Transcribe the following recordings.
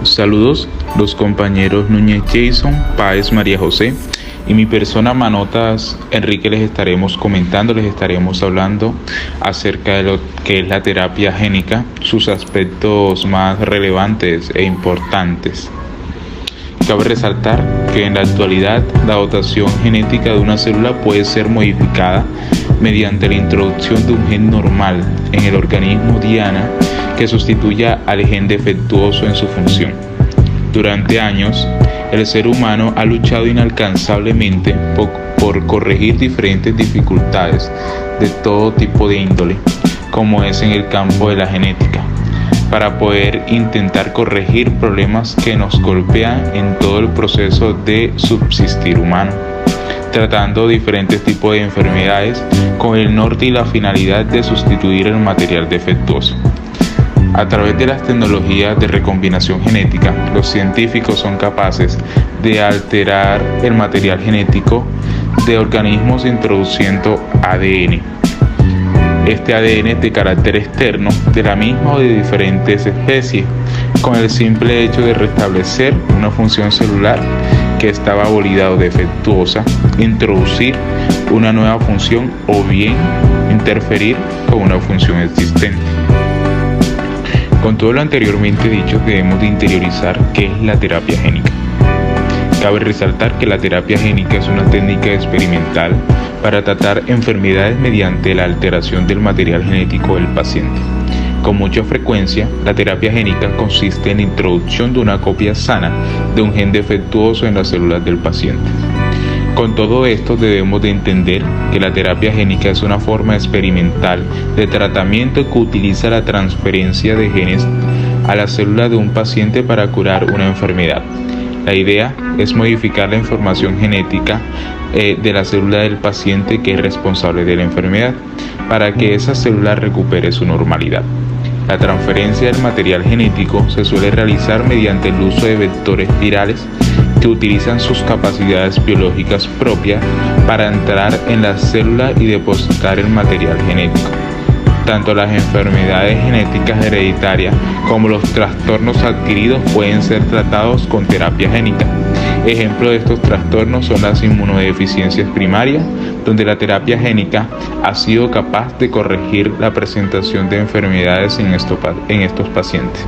Saludos, los compañeros Núñez Jason, Páez María José y mi persona Manotas Enrique les estaremos hablando acerca de lo que es la terapia génica, sus aspectos más relevantes e importantes. Cabe resaltar que en la actualidad la dotación genética de una célula puede ser modificada mediante la introducción de un gen normal en el organismo diana que sustituya al gen defectuoso en su función. Durante años, el ser humano ha luchado inalcanzablemente por corregir diferentes dificultades de todo tipo de índole, como es en el campo de la genética, para poder intentar corregir problemas que nos golpean en todo el proceso de subsistir humano, tratando diferentes tipos de enfermedades con el norte y la finalidad de sustituir el material defectuoso. A través de las tecnologías de recombinación genética, los científicos son capaces de alterar el material genético de organismos introduciendo ADN. Este ADN es de carácter externo de la misma o de diferentes especies, con el simple hecho de restablecer una función celular que estaba abolida o defectuosa, introducir una nueva función o bien interferir con una función existente. Con todo lo anteriormente dicho, debemos de interiorizar qué es la terapia génica. Cabe resaltar que la terapia génica es una técnica experimental para tratar enfermedades mediante la alteración del material genético del paciente. Con mucha frecuencia, la terapia génica consiste en la introducción de una copia sana de un gen defectuoso en las células del paciente. Con todo esto debemos de entender que la terapia génica es una forma experimental de tratamiento que utiliza la transferencia de genes a la célula de un paciente para curar una enfermedad. La idea es modificar la información genética de la célula del paciente que es responsable de la enfermedad para que esa célula recupere su normalidad. La transferencia del material genético se suele realizar mediante el uso de vectores virales que utilizan sus capacidades biológicas propias para entrar en la célula y depositar el material genético. Tanto las enfermedades genéticas hereditarias como los trastornos adquiridos pueden ser tratados con terapia génica. Ejemplo de estos trastornos son las inmunodeficiencias primarias, donde la terapia génica ha sido capaz de corregir la presentación de enfermedades en estos pacientes.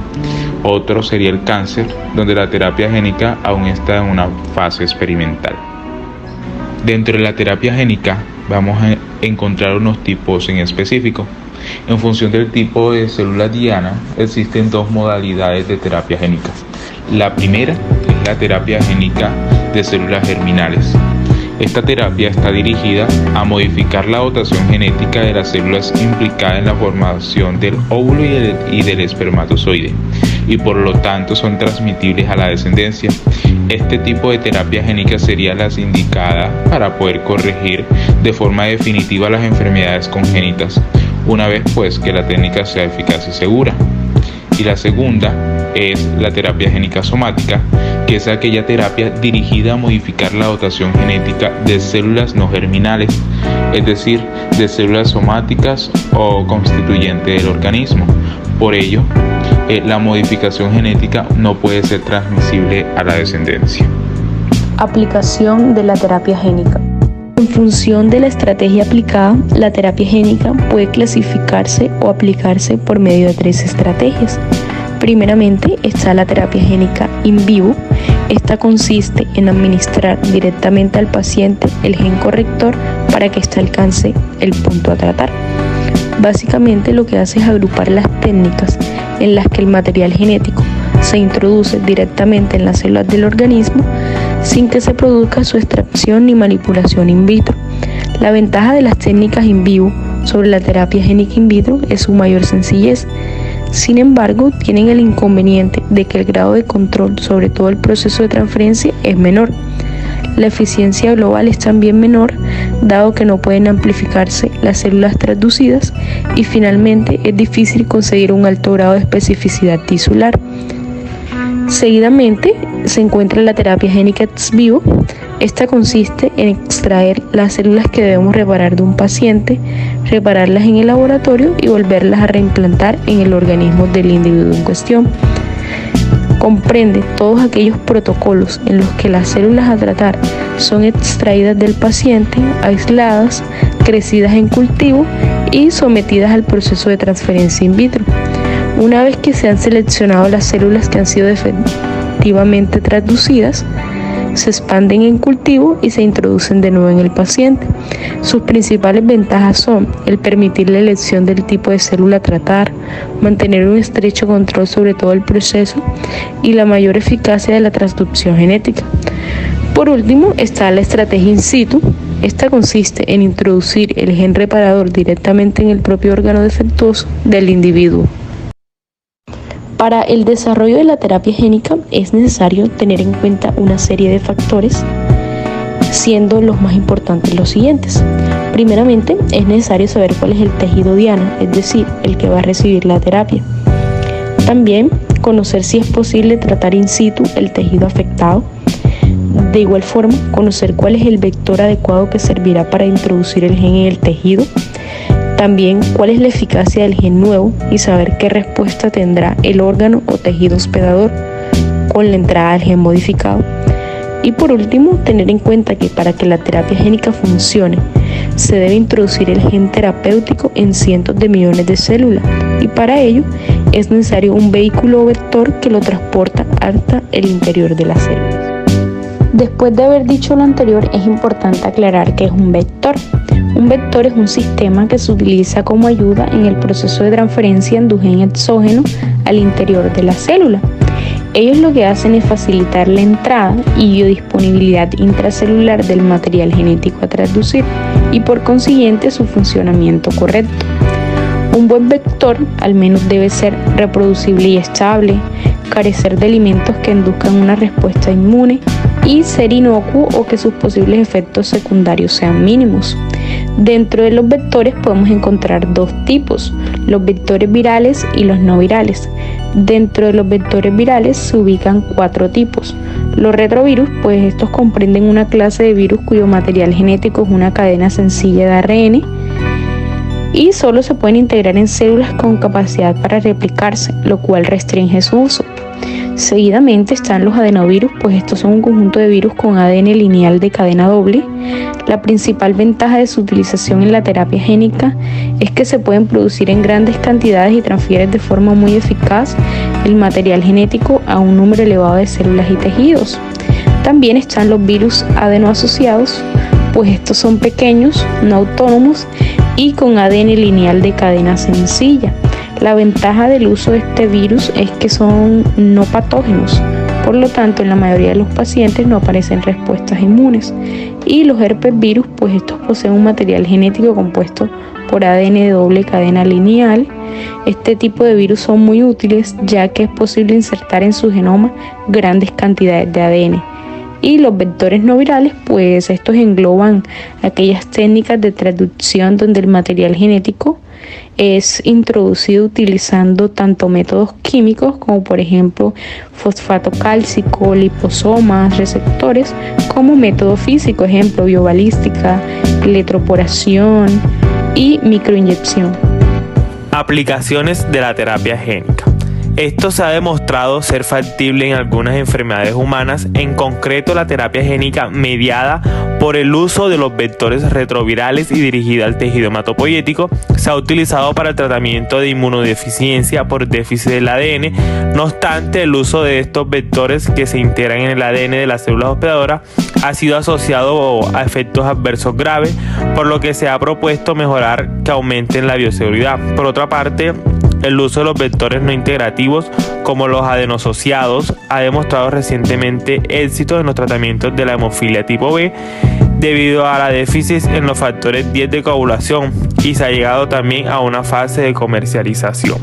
Otro sería el cáncer, donde la terapia génica aún está en una fase experimental. Dentro de la terapia génica vamos a encontrar unos tipos en específico. En función del tipo de célula diana, existen dos modalidades de terapia génica. La primera es la terapia génica de células germinales. Esta terapia está dirigida a modificar la dotación genética de las células implicadas en la formación del óvulo y del espermatozoide, y por lo tanto son transmitibles a la descendencia. Este tipo de terapia génica sería la indicada para poder corregir de forma definitiva las enfermedades congénitas, una vez pues que la técnica sea eficaz y segura. Y la segunda es la terapia génica somática, que es aquella terapia dirigida a modificar la dotación genética de células no germinales, es decir, de células somáticas o constituyentes del organismo. Por ello, la modificación genética no puede ser transmisible a la descendencia. Aplicación de la terapia génica. En función de la estrategia aplicada, la terapia génica puede clasificarse o aplicarse por medio de tres estrategias. Primeramente está la terapia génica in vivo. Esta consiste en administrar directamente al paciente el gen corrector para que éste alcance el punto a tratar. Básicamente lo que hace es agrupar las técnicas en las que el material genético se introduce directamente en las células del organismo sin que se produzca su extracción ni manipulación in vitro. La ventaja de las técnicas in vivo sobre la terapia génica in vitro es su mayor sencillez. Sin embargo, tienen el inconveniente de que el grado de control sobre todo el proceso de transferencia es menor. La eficiencia global es también menor, dado que no pueden amplificarse las células transducidas, y finalmente es difícil conseguir un alto grado de especificidad tisular. Seguidamente se encuentra la terapia génica ex vivo. Esta consiste en extraer las células que debemos reparar de un paciente, repararlas en el laboratorio y volverlas a reimplantar en el organismo del individuo en cuestión. Comprende todos aquellos protocolos en los que las células a tratar son extraídas del paciente, aisladas, crecidas en cultivo y sometidas al proceso de transferencia in vitro. Una vez que se han seleccionado las células que han sido efectivamente transducidas, se expanden en cultivo y se introducen de nuevo en el paciente. Sus principales ventajas son el permitir la elección del tipo de célula a tratar, mantener un estrecho control sobre todo el proceso y la mayor eficacia de la transducción genética. Por último, está la estrategia in situ. Esta consiste en introducir el gen reparador directamente en el propio órgano defectuoso del individuo. Para el desarrollo de la terapia génica es necesario tener en cuenta una serie de factores, siendo los más importantes los siguientes. Primeramente, es necesario saber cuál es el tejido diana, es decir, el que va a recibir la terapia. También conocer si es posible tratar in situ el tejido afectado. De igual forma, conocer cuál es el vector adecuado que servirá para introducir el gen en el tejido. También cuál es la eficacia del gen nuevo y saber qué respuesta tendrá el órgano o tejido hospedador con la entrada del gen modificado. Y por último, tener en cuenta que para que la terapia génica funcione, se debe introducir el gen terapéutico en cientos de millones de células y para ello es necesario un vehículo o vector que lo transporta hasta el interior de las células. Después de haber dicho lo anterior, es importante aclarar que es un vector. Un vector es un sistema que se utiliza como ayuda en el proceso de transferencia de un gen exógeno al interior de la célula. Ellos lo que hacen es facilitar la entrada y biodisponibilidad intracelular del material genético a transducir y por consiguiente su funcionamiento correcto. Un buen vector al menos debe ser reproducible y estable, carecer de elementos que induzcan una respuesta inmune y ser inocuo o que sus posibles efectos secundarios sean mínimos. Dentro de los vectores podemos encontrar dos tipos, los vectores virales y los no virales. Dentro de los vectores virales se ubican 4 tipos. Los retrovirus, pues estos comprenden una clase de virus cuyo material genético es una cadena sencilla de ARN y solo se pueden integrar en células con capacidad para replicarse, lo cual restringe su uso. Seguidamente están los adenovirus, pues estos son un conjunto de virus con ADN lineal de cadena doble. La principal ventaja de su utilización en la terapia génica es que se pueden producir en grandes cantidades y transfieren de forma muy eficaz el material genético a un número elevado de células y tejidos. También están los virus adenoasociados, pues estos son pequeños, no autónomos y con ADN lineal de cadena sencilla. La ventaja del uso de este virus es que son no patógenos, por lo tanto en la mayoría de los pacientes no aparecen respuestas inmunes. Y los herpes virus, pues estos poseen un material genético compuesto por ADN de doble cadena lineal. Este tipo de virus son muy útiles ya que es posible insertar en su genoma grandes cantidades de ADN. Y los vectores no virales, pues estos engloban aquellas técnicas de transducción donde el material genético es introducido utilizando tanto métodos químicos como por ejemplo fosfato cálcico, liposomas, receptores, como método físico, ejemplo biobalística, electroporación y microinyección. Aplicaciones de la terapia génica. Esto se ha demostrado ser factible en algunas enfermedades humanas, en concreto la terapia génica mediada por el uso de los vectores retrovirales y dirigida al tejido hematopoyético. Se ha utilizado para el tratamiento de inmunodeficiencia por déficit del ADN. No obstante, el uso de estos vectores que se integran en el ADN de las células hospedadoras ha sido asociado a efectos adversos graves, por lo que se ha propuesto mejorar que aumenten la bioseguridad. Por otra parte, el uso de los vectores no integrativos como los adenosociados ha demostrado recientemente éxito en los tratamientos de la hemofilia tipo B debido a la déficit en los factores 10 de coagulación y se ha llegado también a una fase de comercialización.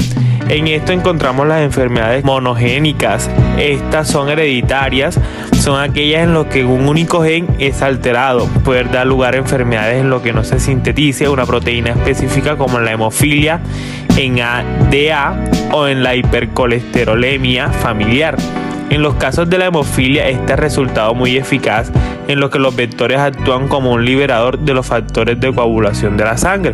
En esto encontramos las enfermedades monogénicas. Estas son hereditarias, son aquellas en las que un único gen es alterado. Puede dar lugar a enfermedades en las que no se sintetice una proteína específica como en la hemofilia, en ADA o en la hipercolesterolemia familiar. En los casos de la hemofilia, este ha resultado muy eficaz en los que los vectores actúan como un liberador de los factores de coagulación de la sangre.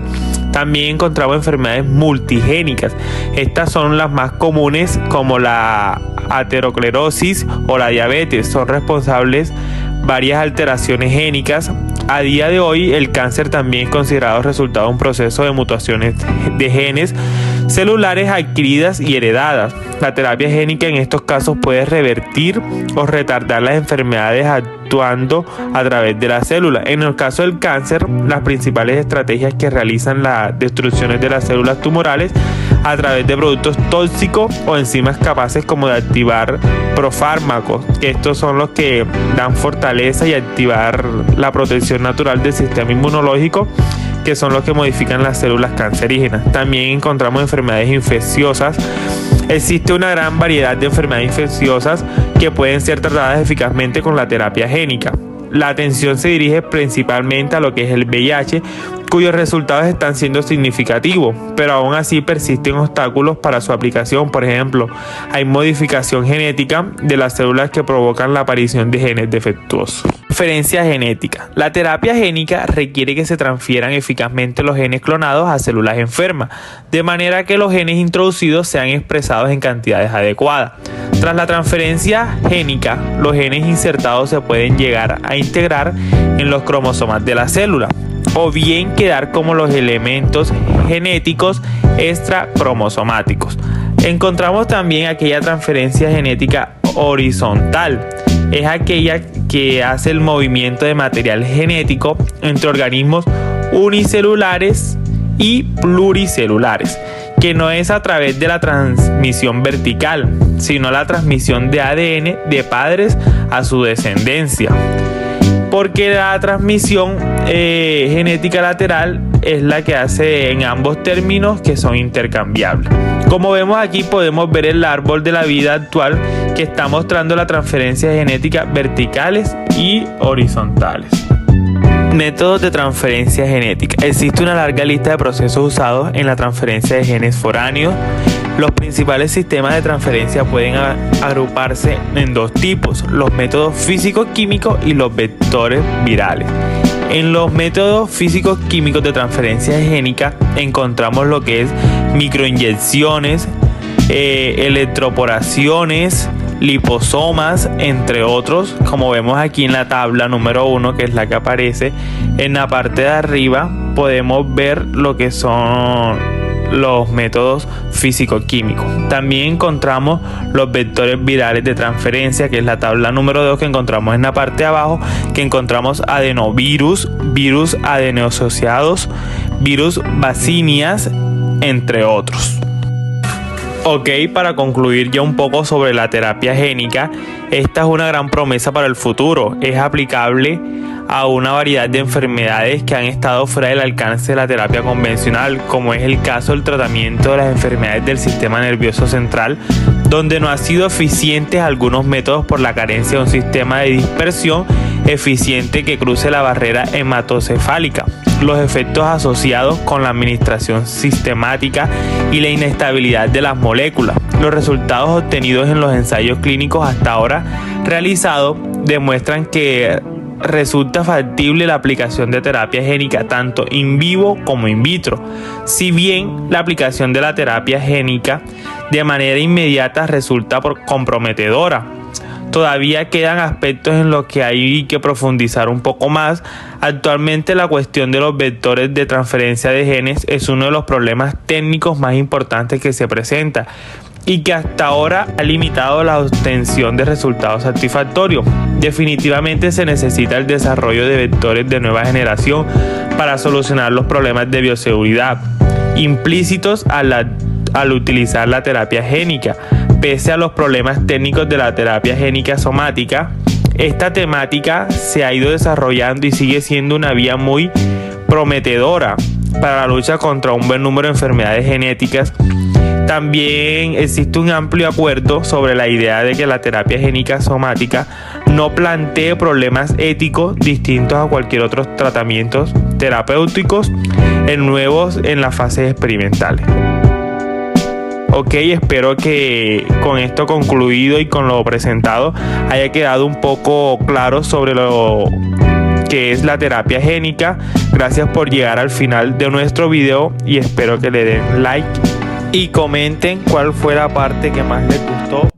También encontramos enfermedades multigénicas. Estas son las más comunes, como la aterosclerosis o la diabetes. Son responsables varias alteraciones génicas. A día de hoy, el cáncer también es considerado resultado de un proceso de mutaciones de genes celulares adquiridas y heredadas. La terapia génica en estos casos puede revertir o retardar las enfermedades actuando a través de la célula. En el caso del cáncer, las principales estrategias que realizan las destrucciones de las células tumorales a través de productos tóxicos o enzimas capaces como de activar profármacos, que estos son los que dan fortaleza y activar la protección natural del sistema inmunológico, que son los que modifican las células cancerígenas. También encontramos enfermedades infecciosas. Existe una gran variedad de enfermedades infecciosas que pueden ser tratadas eficazmente con la terapia génica. La atención se dirige principalmente a lo que es el VIH, cuyos resultados están siendo significativos, pero aún así persisten obstáculos para su aplicación. Por ejemplo, hay modificación genética de las células que provocan la aparición de genes defectuosos. Transferencia genética. La terapia génica requiere que se transfieran eficazmente los genes clonados a células enfermas, de manera que los genes introducidos sean expresados en cantidades adecuadas. Tras la transferencia génica, los genes insertados se pueden llegar a integrar en los cromosomas de la célula, o bien quedar como los elementos genéticos extracromosomáticos. Encontramos también aquella transferencia genética horizontal. Es aquella que hace el movimiento de material genético entre organismos unicelulares y pluricelulares, que no es a través de la transmisión vertical, sino la transmisión de ADN de padres a su descendencia. Porque la transmisión genética lateral es la que hace en ambos términos, que son intercambiables. Como vemos aquí, podemos ver el árbol de la vida actual que está mostrando la transferencia genética verticales y horizontales. Métodos de transferencia genética. Existe una larga lista de procesos usados en la transferencia de genes foráneos. Los principales sistemas de transferencia pueden agruparse en dos tipos: los métodos físico-químicos y los vectores virales. En los métodos físico-químicos de transferencia génica encontramos lo que es microinyecciones, electroporaciones, liposomas, entre otros. Como vemos aquí en la tabla número 1, que es la que aparece en la parte de arriba, podemos ver lo que son los métodos físico-químicos. También encontramos los vectores virales de transferencia, que es la tabla número 2 que encontramos en la parte de abajo, que encontramos adenovirus, virus adenosociados, virus vacinias, entre otros. Ok, para concluir ya un poco sobre la terapia génica, esta es una gran promesa para el futuro. Es aplicable a una variedad de enfermedades que han estado fuera del alcance de la terapia convencional, como es el caso del tratamiento de las enfermedades del sistema nervioso central, donde no han sido eficientes algunos métodos por la carencia de un sistema de dispersión eficiente que cruce la barrera hematocefálica. Los efectos asociados con la administración sistemática y la inestabilidad de las moléculas. Los resultados obtenidos en los ensayos clínicos hasta ahora realizados demuestran que resulta factible la aplicación de terapia génica tanto in vivo como in vitro. Si bien la aplicación de la terapia génica de manera inmediata resulta comprometedora, todavía quedan aspectos en los que hay que profundizar un poco más. Actualmente la cuestión de los vectores de transferencia de genes es uno de los problemas técnicos más importantes que se presenta y que hasta ahora ha limitado la obtención de resultados satisfactorios. Definitivamente se necesita el desarrollo de vectores de nueva generación para solucionar los problemas de bioseguridad implícitos al utilizar la terapia génica. Pese a los problemas técnicos de la terapia génica somática, esta temática se ha ido desarrollando y sigue siendo una vía muy prometedora para la lucha contra un buen número de enfermedades genéticas. También existe un amplio acuerdo sobre la idea de que la terapia génica somática no plantee problemas éticos distintos a cualquier otro tratamientos terapéuticos nuevos en las fases experimentales. Ok, espero que con esto concluido y con lo presentado haya quedado un poco claro sobre lo que es la terapia génica. Gracias por llegar al final de nuestro video y espero que le den like y comenten cuál fue la parte que más les gustó.